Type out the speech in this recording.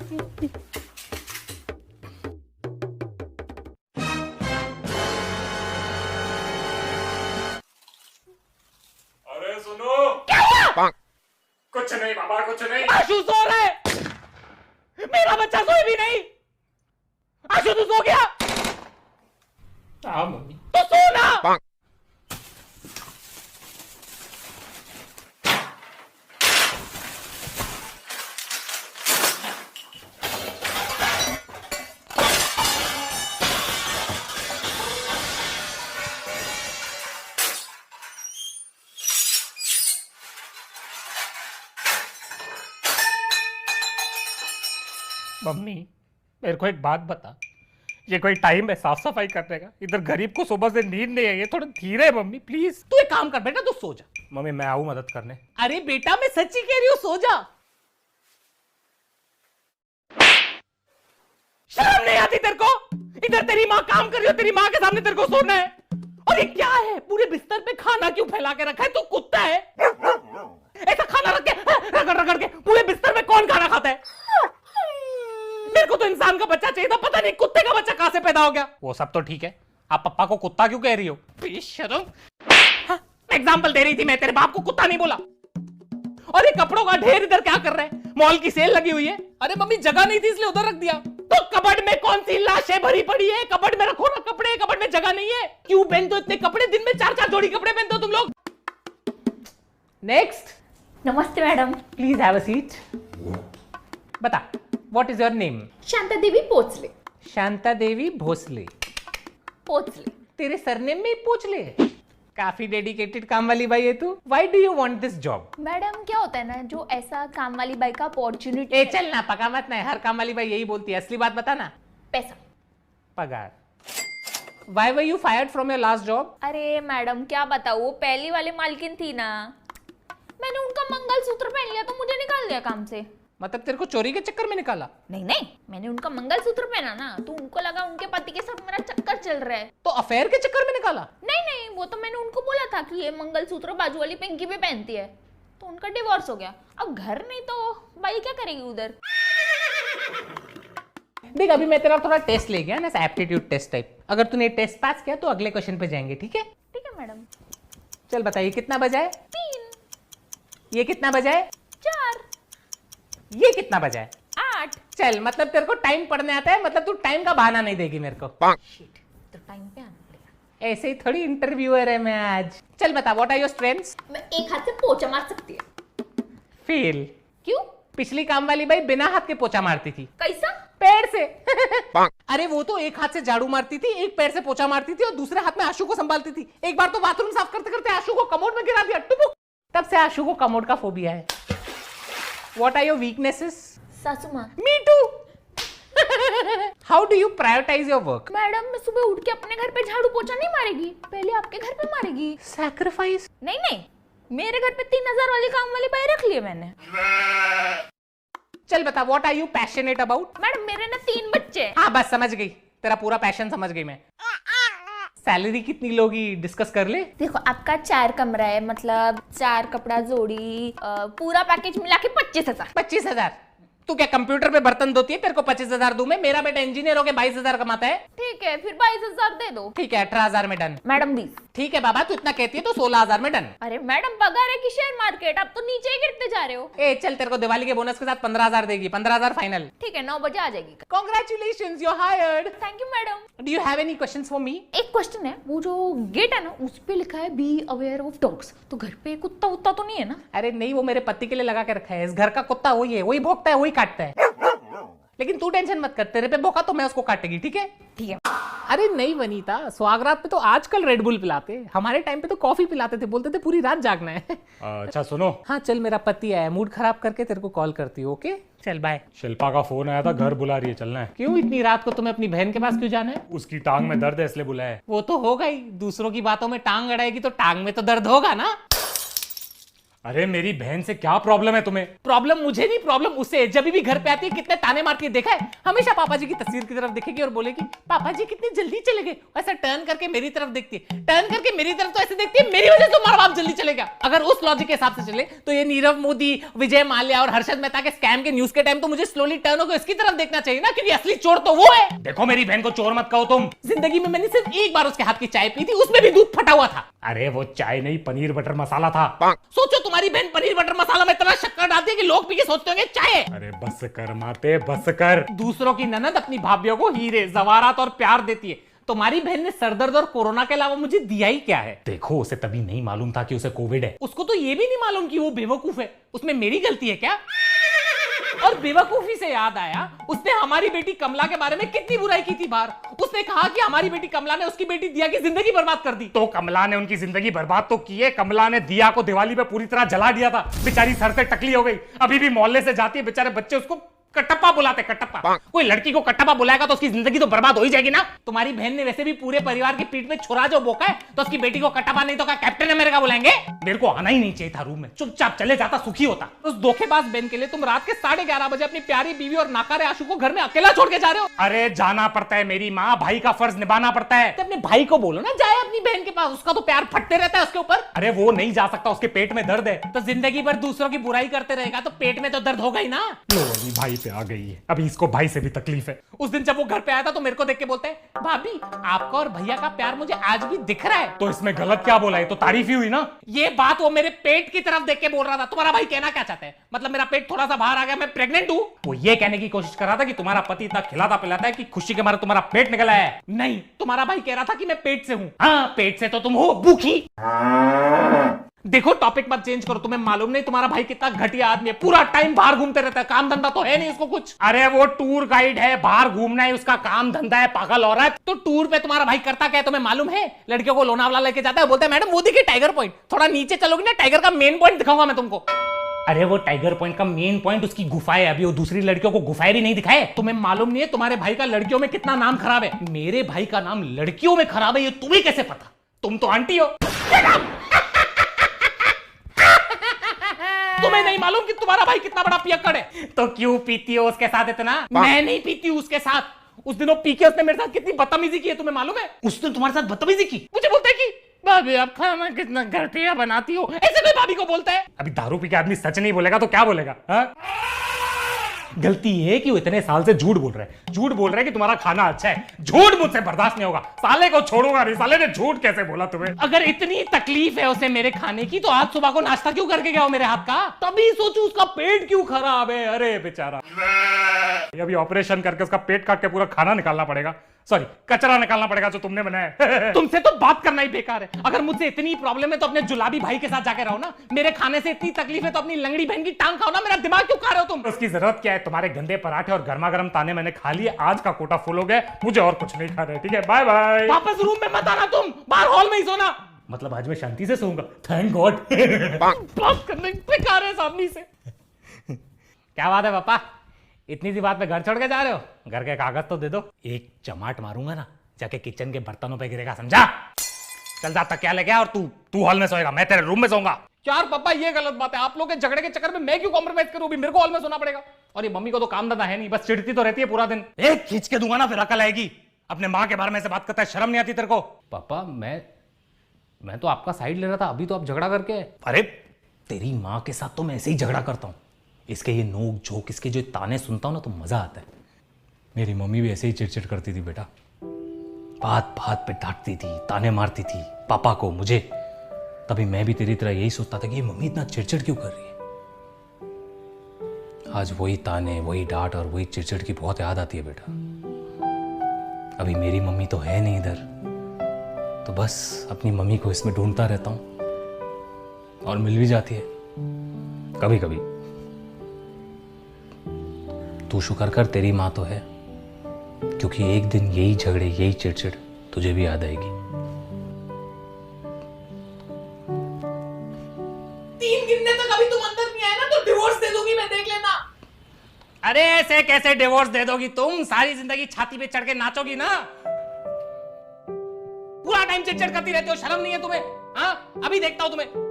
अरे सुनो। क्या हुआ? कुछ नहीं बाबा, कुछ नहीं। आशु सो रहा है, मेरा बच्चा सोए भी नहीं। आशु तू सो गया? हाँ मम्मी। तो सो ना। मम्मी मेरे को एक बात बता, ये कोई टाइम है साफ सफाई करने का? इधर गरीब को सुबह से नींद नहीं है, ये थोड़ा धीरे मम्मी प्लीज। तू एक काम कर बेटा, तू सो जा। मम्मी मैं आऊं मदद करने? अरे बेटा मैं सच्ची कह रही हूँ, सो जा। शर्म नहीं आती तेरे को? इधर तेरी माँ काम कर रही हो, तेरी माँ के सामने तेरे को सोना है। और ये क्या है, पूरे बिस्तर पे खाना क्यों फैला के रखा है? तू कुत्ता है? ऐसा खाना रख के रगड़ रगड़ के पूरे बिस्तर में कौन खाना खाता है? मेरे को तो इंसान का बच्चा चाहिए था, पता नहीं कुत्ते का बच्चा कहां से पैदा हो गया। वो सब तो ठीक है, आप पप्पा को कुत्ता क्यों कह रही हो? बेशर्म। हाँ, एग्जाम्पल दे रही थी मैं, तेरे बाप को कुत्ता नहीं बोला। और ये कपड़ों का ढेर इधर क्या कर रहे हैं? मॉल की सेल लगी हुई है। अरे मम्मी जगह नहीं थी इसलिए उधर रख दिया। तो कबर्ड में कौन सी लाशें भरी पड़ी है? कबर्ड में रखो ना कपड़े, कबर्ड में जगह नहीं है। क्यों पहनते हो इतने कपड़े? दिन में 4-4 जोड़ी कपड़े पहनते हो तुम लोग। नेक्स्ट। नमस्ते madam. Please have a seat. बता, what is your name? Shanta Devi Pochle. Shanta देवी भोसले। पोचले। तेरे सरनेम में पूछ ले। काफी डेडिकेटेड काम वाली बाई है तू। Why do you want this job? Madam क्या होता है ना, जो ऐसा काम वाली बाई का अपॉर्चुनिटी। ए चल ना, पका मत ना, हर काम वाली बाई यही बोलती है। असली बात बता ना। पैसा। पगार। Why were you fired from your last job? अरे मैडम क्या बताऊँ, वो पहली वाली मालकिन थी ना, मैंने उनका मंगलसूत्र पहन लिया तो मुझे निकाल दिया काम से। मतलब तेरे को चोरी के चक्कर में निकाला? नहीं नहीं, मैंने उनका मंगलसूत्र पहना ना तो उनको लगा उनके पति के साथ मेरा चक्कर चल रहा है। तो अफेयर के चक्कर में निकाला? नहीं नहीं, वो तो मैंने उनको बोला था कि ये मंगलसूत्र बाजू वाली पिंकी पे पहनती है, तो उनका डिवोर्स हो गया। अब घर नहीं तो बाई क्या करेगी उधर। देख अभी मैं तेरा थोड़ा टेस्ट ले गया ना, एप्टीट्यूड टेस्ट टाइप। अगर तूने टेस्ट पास किया तो अगले क्वेश्चन पे जाएंगे, ठीक है? ठीक है मैडम। चल बताइए कितना बजा है? 3। ये कितना बजा है? 4। ये कितना बजा है? 8। चल मतलब तेरे को टाइम पढ़ने आता है, मतलब तू टाइम का बहाना नहीं देगी मेरे को। शिट, तो टाइम पे आना पड़ेगा। ऐसे ही थोड़ी इंटरव्यूअर है मैं आज। चल बता, व्हाट आर योर स्ट्रेंथ्स? मैं एक हाथ से पोछा मार सकती है। फेल। क्यों? पिछली काम वाली बाई बिना हाथ के पोछा मारती थी। कैसा? पैर से। अरे वो तो एक हाथ से झाड़ू मारती थी, एक पैर से पोछा मारती थी और दूसरे हाथ में आशु को संभालती थी। एक बार तो बाथरूम साफ करते करते आशु को कमोड में गिरा दिया, टुपुक। तब से आशु को कमोड का फोबिया है। What are your weaknesses? सासू माँ। Me too. How do you prioritize your work? Madam मैं सुबह उठ के अपने घर पे झाड़ू पोछा नहीं मारेगी, पहले आपके घर पे मारेगी। Sacrifice? नहीं नहीं, मेरे घर पे 3000 वाली काम वाली बाई रख लिए मैंने। चल बता, what are you passionate about? Madam मेरे ना 3 बच्चे हैं। हाँ बस समझ गई, तेरा पूरा पैशन समझ गई मैं। सैलरी कितनी लोगी डिस्कस कर ले। देखो आपका 4 कमरा है, मतलब 4 कपड़ा जोड़ी, पूरा पैकेज मिला के 25,000। 25,000? तू क्या कंप्यूटर पे बर्तन धोती है? तेरे को 25,000 दूं मैं? मेरा बेटा इंजीनियर होके 22,000 कमाता है। ठीक है फिर 22,000 दे दो। ठीक है 18,000 में डन। मैडम 20। ठीक है बाबा, तू इतना कहती है तो 16,000 में डन। अरे मैडम पगार है कि शेयर मार्केट, आप तो नीचे ही गिरते जा रहे हो। ए चल, तेरे को दिवाली के बोनस के साथ 15,000 देगी। 15,000 फाइनल। ठीक है 9 बजे आ जाएगी। Congratulations, you're hired. Thank you madam. Do you have any questions for me? एक क्वेश्चन है, वो जो गेट है ना उस पे लिखा है बी अवेयर ऑफ डॉग्स, तो घर पे कुत्ता उत्ता तो नहीं है ना? अरे नहीं, वो मेरे पति के लिए लगा के रखा है। इस घर का कुत्ता वही है, वही भौंकता है, वही काटता है। लेकिन तू टेंशन मत कर, तेरे पे भौंका तो मैं उसको काटेगी, ठीक है? ठीक है। अरे नहीं वनीता, स्वागरात पे तो आजकल रेड बुल पिलाते, हमारे टाइम पे तो कॉफी पिलाते थे, बोलते थे पूरी रात जागना है। अच्छा सुनो। हाँ चल, मेरा पति आया, मूड खराब करके तेरे को कॉल करती हूँ। ओके चल बाय। शिल्पा का फोन आया था, घर बुला रही है, चलना है। क्यों इतनी रात को तुम्हें अपनी बहन के पास क्यों जाना है? उसकी टांग में दर्द है इसलिए बुलाया है। वो तो होगा ही, दूसरों की बातों में टांग अड़ाएगी तो टांग में तो दर्द होगा ना। अरे मेरी बहन से क्या प्रॉब्लम है तुम्हें? प्रॉब्लम मुझे नहीं, प्रॉब्लम उसे। जब भी घर पे आती है कितने ताने मारती है, देखा है? हमेशा पापा जी की तस्वीर की तरफ देखेगी और बोलेगी पापा जी कितनी जल्दी चले गए। ऐसा टर्न करके मेरी तरफ देखती है, टर्न करके मेरी तरफ तो ऐसे देखती है मेरी वजह से तुम्हारा बाप जल्दी चले गया। अगर उस लॉजिक के हिसाब से चले तो ये नीरव मोदी, विजय माल्या और हर्षद मेहता के स्कैम के न्यूज के टाइम तो मुझे स्लोली टर्न होकर इसकी तरफ देखना चाहिए ना, क्योंकि असली चोर तो वो है। देखो मेरी बहन को चोर मत कहो तुम। जिंदगी में मैंने सिर्फ एक बार उसके हाथ की चाय पी थी, उसमें भी दूध फटा हुआ था। अरे वो चाय नहीं, पनीर बटर मसाला था। सोचो तुम्हारी बहन पनीर बटर मसाला में इतना शक्कर डालती है कि लोग पी के सोचते होंगे चाय है। अरे बस कर माते, बस कर। दूसरों की ननद अपनी भाभीियों को हीरे, जवारात और प्यार देती है। तुम्हारी बहन ने सरदर्द और कोरोना के अलावा मुझे दिया ही क्या है? देखो उसे तभी नहीं मालूम था कि उसे कोविड है। उसको तो ये भी नहीं मालूम कि वो बेवकूफ है। उसमें मेरी गलती है क्या? और बेवकूफी से याद आया, उसने हमारी बेटी कमला के बारे में कितनी बुराई की थी बाहर। उसने कहा कि हमारी बेटी कमला ने उसकी बेटी दिया की जिंदगी बर्बाद कर दी। तो कमला ने उनकी जिंदगी बर्बाद तो की है। कमला ने दिया को दिवाली पे पूरी तरह जला दिया था। बेचारी सर से टकली हो गई, अभी भी मोहल्ले से जाती है। बेचारे बच्चे उसको कटप्पा बुलाते, कटप्पा। कोई लड़की को कटप्पा बुलाएगा तो उसकी जिंदगी तो बर्बाद हो ही जाएगी ना। तुम्हारी बहन ने वैसे भी पूरे परिवार की पीठ में छुरा जो बोका है, तो उसकी बेटी को कटप्पा नहीं तो क्या कैप्टन अमेरिका बुलाएंगे? मेरे को आना ही नहीं चाहिए था रूम में, चुपचाप चले जाता, सुखी होता। उस धोखेबाज बहन के लिए तुम रात के 11:30 बजे अपनी प्यारी बीवी और नाकारे आशु को घर में अकेला छोड़ के जा रहे हो। अरे जाना पड़ता है मेरी माँ, भाई का फर्ज निभाना पड़ता है। तो अपने भाई को बोलो ना जाए अपनी बहन के पास, उसका तो प्यार फटते रहता है उसके ऊपर। अरे वो नहीं जा सकता, उसके पेट में दर्द है। तो जिंदगी भर दूसरों की बुराई करते रहेगा तो पेट में तो दर्द होगा ही ना। लो अभी भाई पे आ गई है, अभी इसको भाई से भी तकलीफ है। उस दिन जब वो घर पे आया था तो मेरे को देख के बोलते हैं भाभी आपका और भैया का प्यार मुझे आज भी दिख रहा है। तो इसमें गलत क्या बोला है? तो तारीफ ही हुई ना। ये बात वो मेरे पेट की तरफ देख के बोल रहा था। तुम्हारा भाई कहना क्या चाहता है? मतलब मेरा पेट थोड़ा सा बाहर आ गया, मैं प्रेग्नेंट हूँ? वो ये कहने की कोशिश कर रहा था कि तुम्हारा पति इतना खिलाता पिलाता है कि खुशी के मारे तुम्हारा पेट निकला है। नहीं, तुम्हारा भाई कह रहा था कि मैं पेट से हूँ। हाँ पेट से तो तुम हो, भूखी। देखो टॉपिक मत चेंज करो। तुम्हें मालूम नहीं तुम्हारा भाई कितना घटिया आदमी है, पूरा टाइम बाहर घूमते रहता है, काम धंधा तो है नहीं उसको कुछ। अरे वो टूर गाइड है, बाहर घूमना है उसका काम धंधा है, पागल औरत। तो टूर पे तुम्हारा भाई करता क्या है तुम्हें मालूम है? लड़कियों को लोनावाला लेके जाता है, बोलता है मैडम वो देखिए टाइगर पॉइंट, थोड़ा नीचे चलोगी ना टाइगर का मेन पॉइंट दिखाऊंगा मैं तुमको। अरे वो टाइगर पॉइंट का मेन पॉइंट उसकी गुफाएं, अभी वो दूसरी लड़कियों को गुफाएं भी नहीं दिखाए। तुम्हें मालूम नहीं है तुम्हारे भाई का लड़कियों में कितना नाम खराब है? मेरे भाई का नाम लड़कियों में खराब है, ये तुम्हें कैसे पता? तुम तो आंटी हो। तुम्हें नहीं मालूम कि तुम्हारा भाई कितना बड़ा पियक्कड़ है? तो क्यों पीती हो उसके साथ इतना? मैं नहीं पीती हूँ उसके साथ। उस दिन वो पी के उसने मेरे साथ कितनी बदतमीजी की है तुम्हें मालूम है? उसने तुम्हारे साथ बदतमीजी की? मुझे बोलता है कि भाभी आप खाना कितना घटिया बनाती हो, ऐसे कोई भाभी को बोलता है। अभी दारू पी के आदमी सच नहीं बोलेगा तो क्या बोलेगा? हाँ? गलती है कि वो इतने साल से झूठ बोल रहा है, झूठ बोल रहा है कि तुम्हारा खाना अच्छा है। झूठ मुझसे बर्दाश्त नहीं होगा, साले को छोड़ूंगा नहीं। साले ने झूठ कैसे बोला तुम्हें? अगर इतनी तकलीफ है उसे मेरे खाने की तो आज सुबह को नाश्ता क्यों करके गया हो मेरे हाथ का? तभी सोचू उसका पेट क्यों खराब है। अरे बेचारा, अभी ऑपरेशन करके उसका पेट काट के पूरा खाना निकालना पड़ेगा, सॉरी कचरा निकालना पड़ेगा जो तुमने बनाया है। तुमसे तो बात करना ही बेकार है। अगर मुझसे इतनी प्रॉब्लम है तो अपने जुलाबी भाई के साथ जाके रहो ना। मेरे खाने से इतनी तकलीफ है तो अपनी लंगड़ी बहन की टांग खाओ ना। मेरा दिमाग क्यों खा रहे हो तुम? उसकी जरूरत क्या है? तुम्हारे गंदे पराठे और गर्मा गर्म ताने मैंने खा लिए, आज का कोटा फुल हो गया, मुझे और कुछ नहीं खा रहे। ठीक है, बाय बाय। वापस रूम में मत आना, तुम बाहर हॉल में ही सोना। मतलब आज मैं शांति से सोऊंगा, थैंक गॉड। बात करने बेकार है सामने से। क्या बात है पापा, इतनी सी बात पे घर छोड़ के जा रहे हो? घर के कागज तो दे दो। एक चमाट मारूंगा ना, जाके किचन के बर्तनों पे गिरेगा, समझा? चल जा तकिया लेके आ और तू हॉल में सोएगा, मैं तेरे रूम में सोऊंगा। यार पापा ये गलत बात है। आप लोग के झगड़े के चक्कर में मैं क्यों कॉम्प्रोमाइज करूं? मेरे को हॉल में सोना पड़ेगा। और ये मम्मी को तो काम धंधा है नहीं, बस चिढ़ती तो रहती है पूरा दिन। एक खींच के दूंगा ना फिर अकल आएगी। अपने माँ के बारे में से बात करता है, शर्म नहीं आती तेरे को? पापा मैं तो आपका साइड ले रहा था, अभी तो आप झगड़ा करके। अरे तेरी माँ के साथ तो मैं ऐसे ही झगड़ा करता हूँ। इसके ये नोक झोंक, इसके जो ताने सुनता हूँ ना तो मजा आता है। मेरी मम्मी भी ऐसे ही चिड़चिड़ करती थी बेटा, बात बात पे डांटती थी, ताने मारती थी पापा को, मुझे। तभी मैं भी तेरी तरह यही सोचता था कि ये मम्मी इतना चिड़चिड़ क्यों कर रही है। आज वही ताने, वही डांट और वही चिड़चिड़ की बहुत याद आती है बेटा। अभी मेरी मम्मी तो है नहीं इधर, तो बस अपनी मम्मी को इसमें ढूंढता रहता हूं और मिल भी जाती है कभी कभी। तू शुक्र कर तेरी माँ तो है, क्योंकि एक दिन यही झगड़े, यही चिड़चिड़ तुझे भी याद आएगी। 3 गिनने तक अभी तुम अंदर नहीं आए ना तो डिवोर्स दे दूंगी मैं, देख लेना। अरे ऐसे कैसे डिवोर्स दे दोगी तुम? सारी जिंदगी छाती पे चढ़ के नाचोगी ना। पूरा टाइम चिड़चिड़ करती रहती हो, शर्म नहीं है तुम्हें? हाँ, अभी देखता हूं तुम्हें।